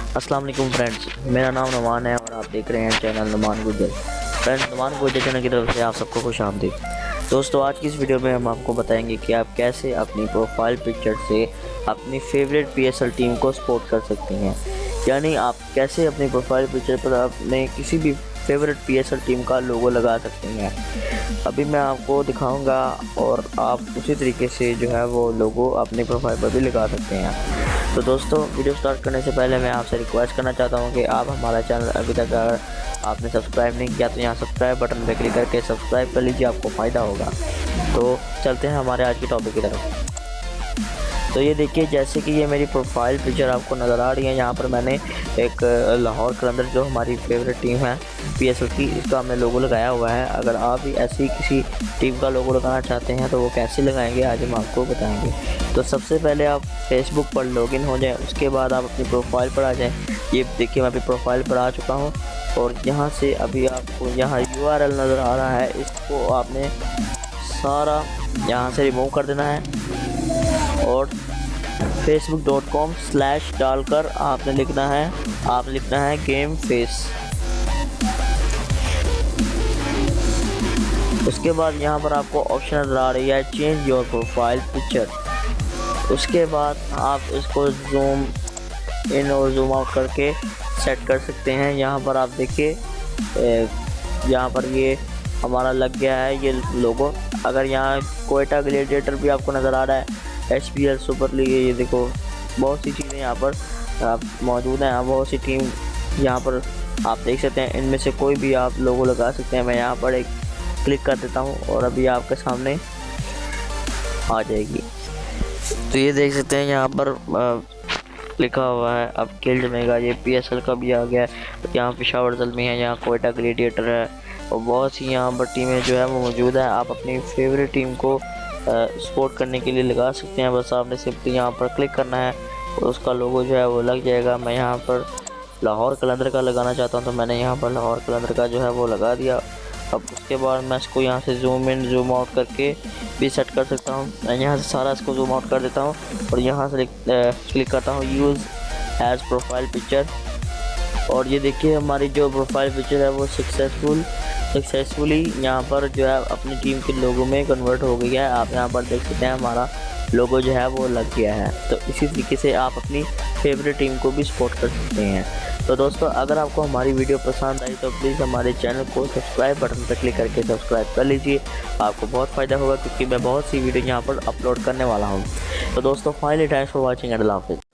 अस्सलाम वालेकुम फ्रेंड्स, मेरा नाम नुमान है और आप देख रहे हैं चैनल नुमान गुजर। फ्रेंड्स, नुमान गुजर चैनल की तरफ से आप सबको खुश आमदीद। दोस्तों, आज की इस वीडियो में हम आपको बताएंगे कि आप कैसे अपनी प्रोफाइल पिक्चर से अपनी फेवरेट पीएसएल टीम को सपोर्ट कर सकती हैं। यानी आप कैसे अपनी प्रोफाइल पिक्चर पर अपने किसी भी फेवरेट पीएसएल टीम का लोगो लगा सकते हैं। अभी मैं आपको दिखाऊंगा और आप उसी तरीके से जो है वो लोगो अपनी प्रोफाइल पर भी लगा सकते हैं। तो दोस्तों, वीडियो स्टार्ट करने से पहले मैं आपसे रिक्वेस्ट करना चाहता हूं कि आप हमारा चैनल अभी तक अगर आपने सब्सक्राइब नहीं किया तो यहाँ सब्सक्राइब बटन पर क्लिक करके सब्सक्राइब कर लीजिए, आपको फ़ायदा होगा। तो चलते हैं हमारे आज के टॉपिक की तरफ। तो ये देखिए, जैसे कि ये मेरी प्रोफाइल पिक्चर आपको नज़र आ रही है। यहाँ पर मैंने एक लाहौर कलंदर जो हमारी फेवरेट टीम है पीएसएल की, इसका हमने लोगो लगाया हुआ है। अगर आप भी ऐसी किसी टीम का लोगो लगाना चाहते हैं तो वो कैसे लगाएंगे आज हम आपको बताएंगे। तो सबसे पहले आप फेसबुक पर लॉगिन हो जाएं, उसके बाद आप अपनी प्रोफाइल पर आ जाएं। ये देखिए, मैं अभी प्रोफाइल पर आ चुका हूँ और यहाँ से अभी आपको यहाँ URL नज़र आ रहा है, इसको आपने सारा यहाँ से रिमूव कर देना है और facebook.com/ डालकर आपने लिखना है गेम फेस। उसके बाद यहाँ पर आपको ऑप्शन नज़र आ रही है चेंज योर प्रोफाइल पिक्चर। उसके बाद आप इसको जूम इन और जूम आउट करके सेट कर सकते हैं। यहाँ पर आप देखिए, यहाँ पर ये हमारा लग गया है ये लोगो। अगर यहाँ कोयटा ग्लेडिएटर भी आपको नज़र आ रहा है, HPL सुपर लीग, ये देखो बहुत सी चीज़ें यहाँ पर मौजूद हैं। बहुत सी टीम यहाँ पर आप देख सकते हैं, इनमें से कोई भी आप लोगो लगा सकते हैं। मैं यहाँ पर एक क्लिक कर देता हूँ और अभी आपके सामने आ जाएगी। तो ये देख सकते हैं यहाँ पर लिखा हुआ है अब खेल जमेगा। ये PSL का भी आ गया है। यहाँ पेशावर ज़ल्मी है, यहाँ कोयटा ग्लेडिएटर है और बहुत सी यहाँ पर टीमें जो है वो मौजूद है। आप अपनी फेवरेट टीम को सपोर्ट करने के लिए लगा सकते हैं। बस आपने सिंपली यहाँ पर क्लिक करना है और उसका लोगो जो है वो लग जाएगा। मैं यहाँ पर लाहौर कलंदर का लगाना चाहता हूँ तो मैंने यहाँ पर लाहौर कलंदर का जो है वो लगा दिया। अब उसके बाद मैं इसको यहाँ से जूम इन जूम आउट करके भी सेट कर सकता हूँ। मैं यहाँ से सारा इसको जूम आउट कर देता हूँ और यहाँ से क्लिक करता हूँ यूज़ एज प्रोफाइल पिक्चर। और ये देखिए, हमारी जो प्रोफाइल पिक्चर है वो सक्सेसफुली यहाँ पर जो है अपनी टीम के लोगों में कन्वर्ट हो गई है। आप यहाँ पर देख सकते हैं हमारा लोगो जो है वो लग गया है। तो इसी तरीके से आप अपनी फेवरेट टीम को भी सपोर्ट कर सकते हैं। तो दोस्तों, अगर आपको हमारी वीडियो पसंद आई तो प्लीज़ हमारे चैनल को सब्सक्राइब बटन पर क्लिक करके सब्सक्राइब कर लीजिए, आपको बहुत फ़ायदा होगा क्योंकि मैं बहुत सी वीडियो यहाँ पर अपलोड करने वाला हूँ। तो दोस्तों, finally thanks for watching and अल्लाह हाफ़िज़।